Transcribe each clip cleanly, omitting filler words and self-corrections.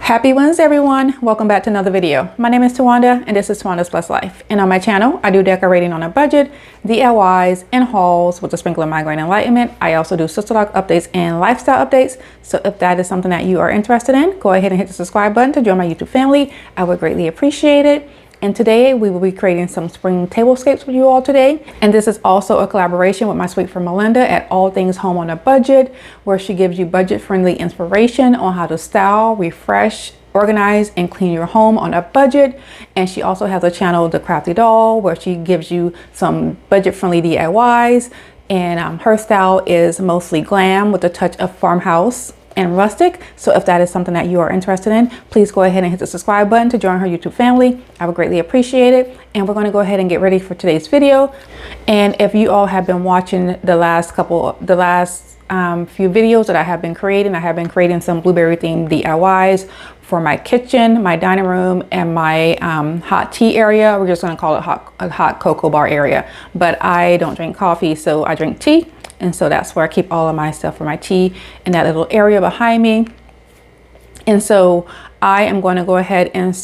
Happy Wednesday, everyone. Welcome back to another video. My name is Tawanda and this is Tawanda's Plus Life. And on my channel, I do decorating on a budget, DIYs, and hauls with a sprinkle of migraine enlightenment. I also do sister log updates and lifestyle updates. So if that is something that you are interested in, go ahead and hit the subscribe button to join my YouTube family. I would greatly appreciate it. And today we will be creating some spring tablescapes for you all today. And this is also a collaboration with my sweet friend Malinda at All Things Home on a Budget, where she gives you budget-friendly inspiration on how to style, refresh, organize, and clean your home on a budget. And she also has a channel, The Crafty Doll, where she gives you some budget-friendly DIYs. And her style is mostly glam with a touch of farmhouse and rustic. So if that is something that you are interested in, please go ahead and hit the subscribe button to join her YouTube family. I would greatly appreciate it. And we're going to go ahead and get ready for today's video. And if you all have been watching the last few videos that I have been creating some blueberry themed DIYs for my kitchen, my dining room, and my hot tea area. We're just going to call it a hot cocoa bar area, but I don't drink coffee, so I drink tea. And so that's where I keep all of my stuff for my tea in that little area behind me. And so I am going to go ahead and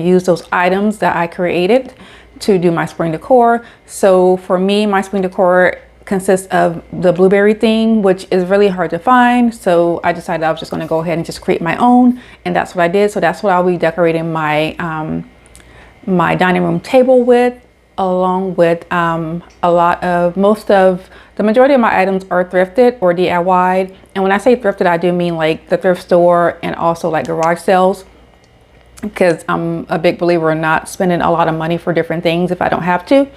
use those items that I created to do my spring decor. So for me, my spring decor consists of the blueberry theme, which is really hard to find. So I decided I was just going to go ahead and just create my own. And that's what I did. So that's what I'll be decorating my, my dining room table with, along with the majority of my items are thrifted or DIY'd. And when I say thrifted, I do mean like the thrift store and also like garage sales, because I'm a big believer in not spending a lot of money for different things if I don't have to.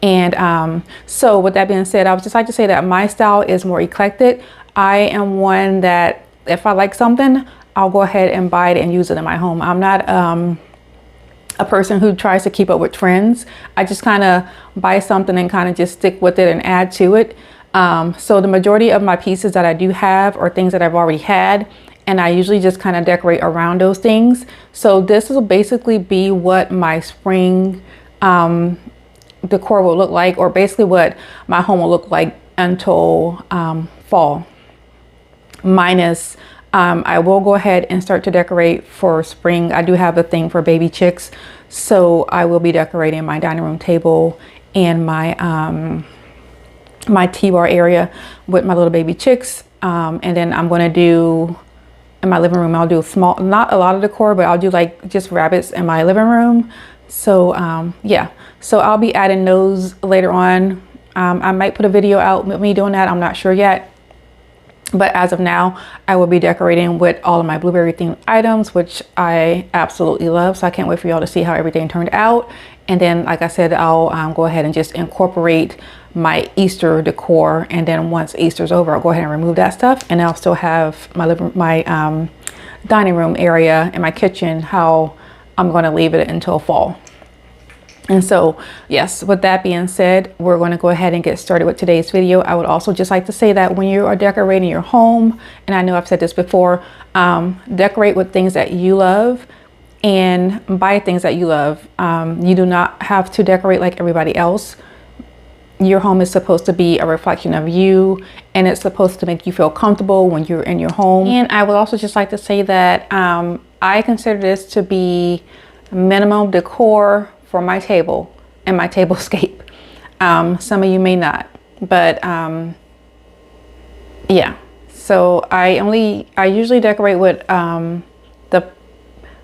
And so with that being said, I would just like to say that my style is more eclectic. I am one that if I like something, I'll go ahead and buy it and use it in my home. I'm not a person who tries to keep up with trends. I just kind of buy something and kind of just stick with it and add to it. So the majority of my pieces that I do have are things that I've already had, and I usually just kind of decorate around those things. So this will basically be what my spring decor will look like, or basically what my home will look like until fall. Minus I will go ahead and start to decorate for spring. I do have a thing for baby chicks, so I will be decorating my dining room table and my my tea bar area with my little baby chicks. And then I'm going to do in my living room, I'll do not a lot of decor, but I'll do like just rabbits in my living room. So yeah, so I'll be adding those later on. I might put a video out with me doing that. I'm not sure yet. But as of now, I will be decorating with all of my blueberry themed items, which I absolutely love. So I can't wait for y'all to see how everything turned out. And then, like I said, I'll go ahead and just incorporate my Easter decor. And then once Easter's over, I'll go ahead and remove that stuff. And I'll still have my dining room area and my kitchen, how I'm going to leave it until fall. And so, yes, with that being said, we're going to go ahead and get started with today's video. I would also just like to say that when you are decorating your home, and I know I've said this before, decorate with things that you love and buy things that you love. You do not have to decorate like everybody else. Your home is supposed to be a reflection of you, and it's supposed to make you feel comfortable when you're in your home. And I would also just like to say that I consider this to be minimum decor for my table and my tablescape. Some of you may not, but yeah. So I usually decorate with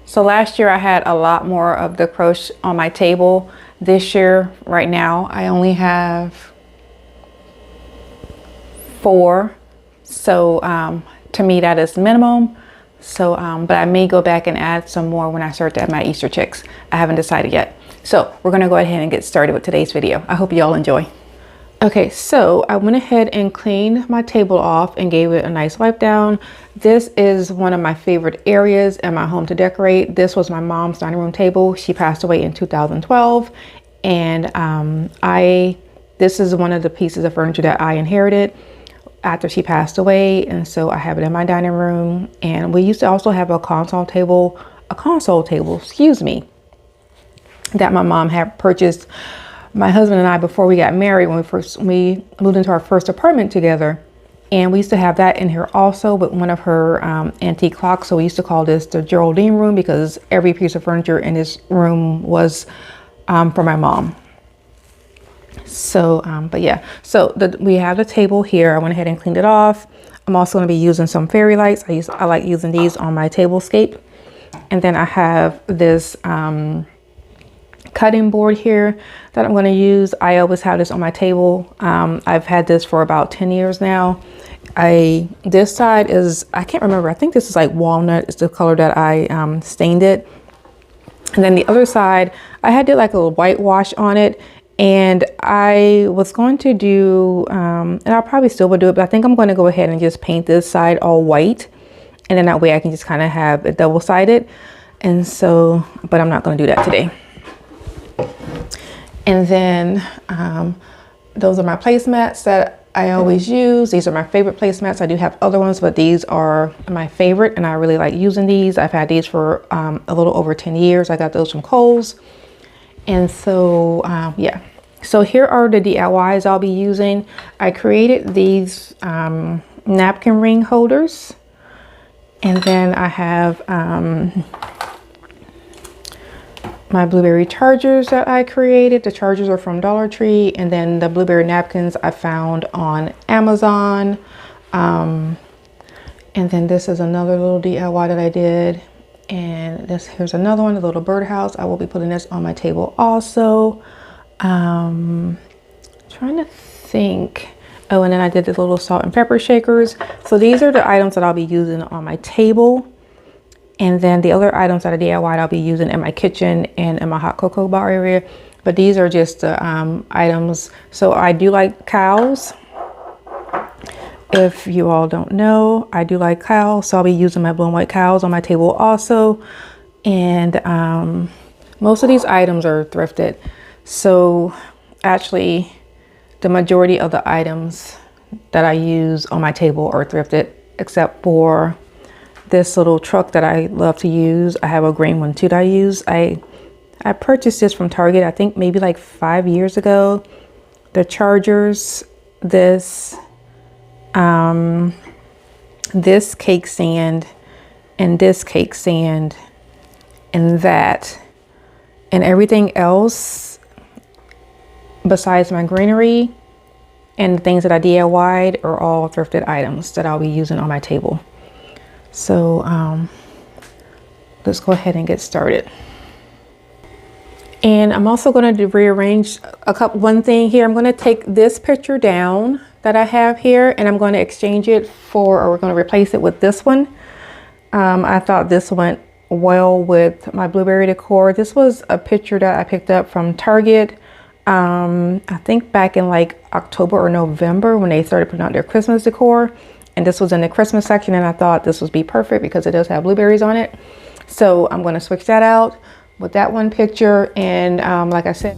so last year I had a lot more of the crochet on my table. This year, right now, I only have 4. So to me that is minimum. So but I may go back and add some more when I start to add my Easter chicks. I haven't decided yet. So we're going to go ahead and get started with today's video. I hope you all enjoy. Okay, so I went ahead and cleaned my table off and gave it a nice wipe down. This is one of my favorite areas in my home to decorate. This was my mom's dining room table. She passed away in 2012. And this is one of the pieces of furniture that I inherited after she passed away. And so I have it in my dining room. And we used to also have a console table, excuse me, that my mom had purchased my husband and I before we got married. When we moved into our first apartment together, And we used to have that in here also with one of her antique clocks. So we used to call this the Geraldine room because every piece of furniture in this room was for my mom. So, but yeah, so we have the table here. I went ahead and cleaned it off. I'm also going to be using some fairy lights. I like using these on my Tablescape. And then I have this cutting board here that I'm going to use. I always have this on my table. I've had this for about 10 years now. This side is, I can't remember, I think this is like walnut. It's the color that I stained it. And then the other side, I had did like a little whitewash on it. And I was going to do, and I'll probably still will do it, but I think I'm going to go ahead and just paint this side all white. And then that way I can just kind of have it double-sided. And so, but I'm not going to do that today. And then those are my placemats that I always use. These are my favorite placemats. I do have other ones, but these are my favorite and I really like using these. I've had these for a little over 10 years. I got those from Kohl's. And so, yeah, so here are the DIYs I'll be using. I created these napkin ring holders. And then I have my blueberry chargers that I created. The chargers are from Dollar Tree. And then the blueberry napkins I found on Amazon. And then this is another little DIY that I did. And here's another one, a little birdhouse. I will be putting this on my table also. Trying to think. Oh, and then I did the little salt and pepper shakers. So these are the items that I'll be using on my table. And then the other items that I DIY'd, I'll be using in my kitchen and in my hot cocoa bar area. But these are just the items. So I do like cows. If you all don't know, I do like cows, so I'll be using my blue and white cows on my table also. And most of these items are thrifted. So actually, the majority of the items that I use on my table are thrifted, except for this little truck that I love to use. I have a green one too that I use. I purchased this from Target, I think maybe like 5 years ago. The chargers, this cake stand and this cake stand and that, and everything else besides my greenery and the things that I DIY'd are all thrifted items that I'll be using on my table. So let's go ahead and get started. And I'm also going to rearrange one thing here. I'm going to take this picture down that I have here and I'm going to exchange it or we're going to replace it with this one. I thought this went well with my blueberry decor. This was a picture that I picked up from Target. I think back in like October or November when they started putting out their Christmas decor. And this was in the Christmas section and I thought this would be perfect because it does have blueberries on it. So I'm going to switch that out with that one picture. And like I said,